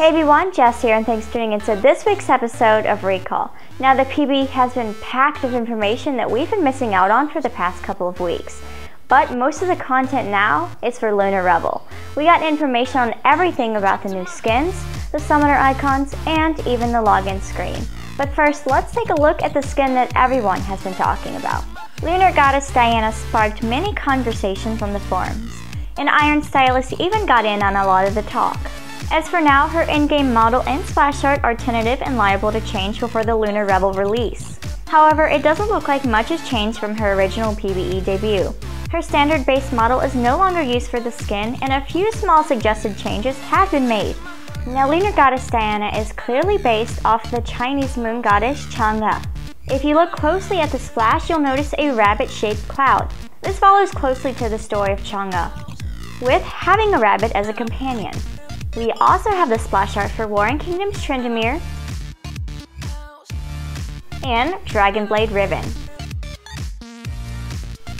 Hey everyone, Jess here, and thanks for tuning into this week's episode of Recall. Now, the PB has been packed of information that we've been missing out on for the past couple of weeks. But most of the content now is for Lunar Revel. We got information on everything about the new skins, the summoner icons, and even the login screen. But first, let's take a look at the skin that everyone has been talking about. Lunar Goddess Diana sparked many conversations on the forums, and Iron Stylist even got in on a lot of the talk. As for now, her in-game model and splash art are tentative and liable to change before the Lunar Revel release. However, it doesn't look like much has changed from her original PvE debut. Her standard base model is no longer used for the skin, and a few small suggested changes have been made. Now, Lunar Goddess Diana is clearly based off the Chinese moon goddess Chang'e. If you look closely at the splash, you'll notice a rabbit-shaped cloud. This follows closely to the story of Chang'e, with having a rabbit as a companion. We also have the splash art for Warring Kingdom's Tryndamere and Dragonblade Riven.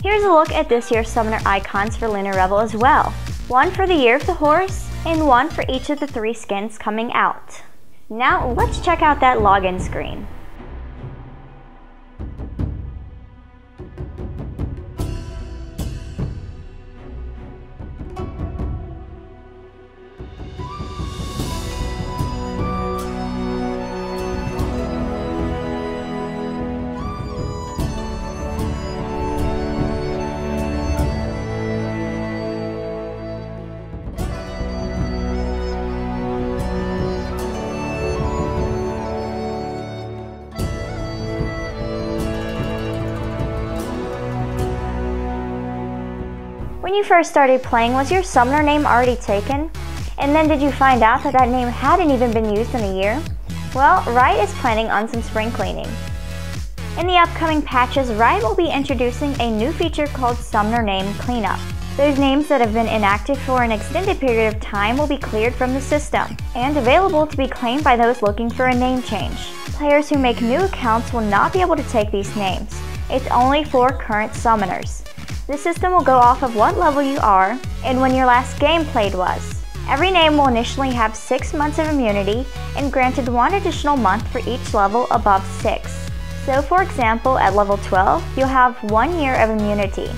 Here's a look at this year's summoner icons for Lunar Revel as well. One for the Year of the Horse, and one for each of the 3 skins coming out. Now let's check out that login screen. When you first started playing, was your summoner name already taken? And then did you find out that that name hadn't even been used in a year? Well, Riot is planning on some spring cleaning. In the upcoming patches, Riot will be introducing a new feature called Summoner Name Cleanup. Those names that have been inactive for an extended period of time will be cleared from the system, and available to be claimed by those looking for a name change. Players who make new accounts will not be able to take these names. It's only for current summoners. The system will go off of what level you are and when your last game played was. Every name will initially have 6 months of immunity and granted 1 additional month for each level above 6. So for example, at level 12, you'll have 1 year of immunity.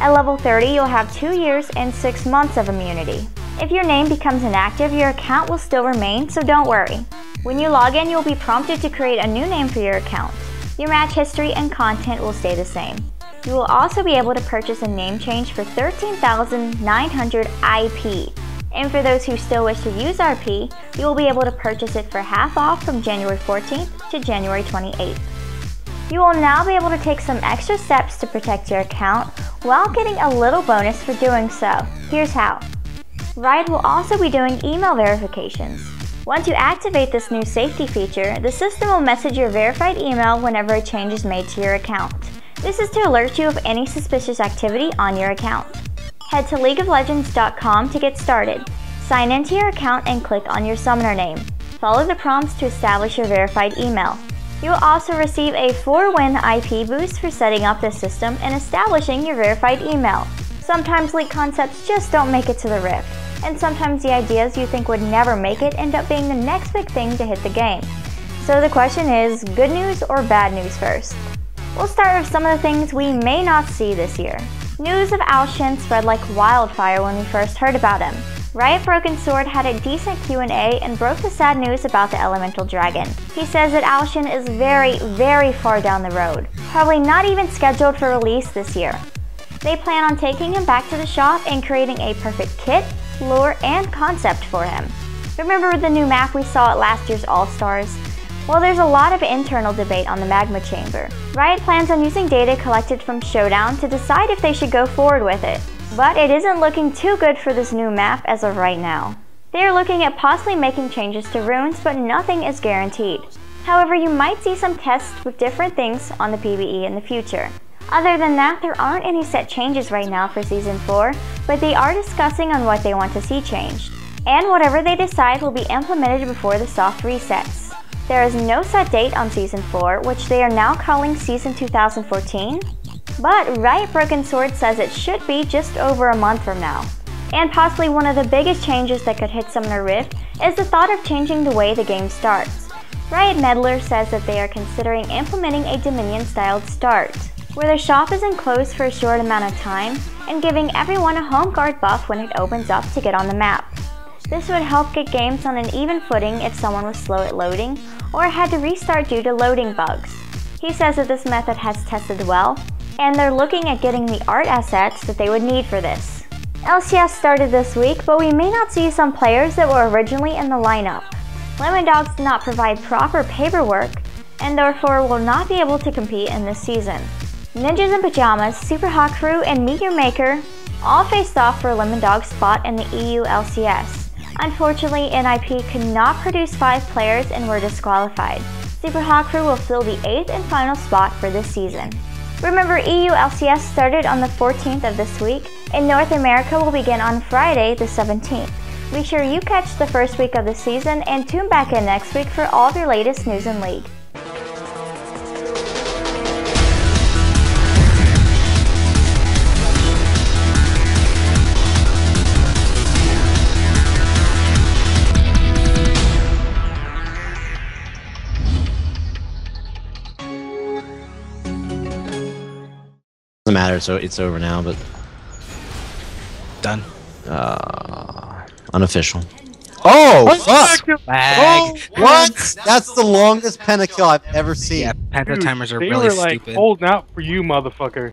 At level 30, you'll have 2 years and 6 months of immunity. If your name becomes inactive, your account will still remain, so don't worry. When you log in, you'll be prompted to create a new name for your account. Your match history and content will stay the same. You will also be able to purchase a name change for 13,900 IP. And for those who still wish to use RP, you will be able to purchase it for half off from January 14th to January 28th. You will now be able to take some extra steps to protect your account while getting a little bonus for doing so. Here's how. Riot will also be doing email verifications. Once you activate this new safety feature, the system will message your verified email whenever a change is made to your account. This is to alert you of any suspicious activity on your account. Head to LeagueofLegends.com to get started. Sign into your account and click on your summoner name. Follow the prompts to establish your verified email. You will also receive a 4-win IP boost for setting up this system and establishing your verified email. Sometimes leak concepts just don't make it to the Rift, and sometimes the ideas you think would never make it end up being the next big thing to hit the game. So the question is, good news or bad news first? We'll start with some of the things we may not see this year. News of Ao Shin spread like wildfire when we first heard about him. Riot Broken Sword had a decent Q&A and broke the sad news about the elemental dragon. He says that Ao Shin is very far down the road, probably not even scheduled for release this year. They plan on taking him back to the shop and creating a perfect kit, lure, and concept for him. Remember the new map we saw at last year's All-Stars? Well, there's a lot of internal debate on the Magma Chamber. Riot plans on using data collected from Showdown to decide if they should go forward with it. But it isn't looking too good for this new map as of right now. They are looking at possibly making changes to runes, but nothing is guaranteed. However, you might see some tests with different things on the PvE in the future. Other than that, there aren't any set changes right now for Season 4, but they are discussing on what they want to see changed. And whatever they decide will be implemented before the soft resets. There is no set date on Season 4, which they are now calling Season 2014, but Riot Broken Sword says it should be just over a month from now. And possibly one of the biggest changes that could hit Summoner Rift is the thought of changing the way the game starts. Riot Meddler says that they are considering implementing a Dominion-styled start, where the shop is enclosed for a short amount of time and giving everyone a home guard buff when it opens up to get on the map. This would help get games on an even footing if someone was slow at loading or had to restart due to loading bugs. He says that this method has tested well, and they're looking at getting the art assets that they would need for this. LCS started this week, but we may not see some players that were originally in the lineup. Lemon Dogs did not provide proper paperwork, and therefore will not be able to compete in this season. Ninjas in Pajamas, Super Hot Crew, and Meteor Maker all faced off for a Lemon Dog spot in the EU LCS. Unfortunately, NIP could not produce 5 players and were disqualified. Super Hot Crew will fill the 8th and final spot for this season. Remember, EU LCS started on the 14th of this week, and North America will begin on Friday the 17th. Make sure you catch the first week of the season and tune back in next week for all of your latest news in League. Doesn't matter, so it's over now, but done. Unofficial. Oh, fuck! Lag. What? That's the longest pentakill I've ever seen. Yeah, penta timers are They really were like stupid. holding out for you, motherfucker.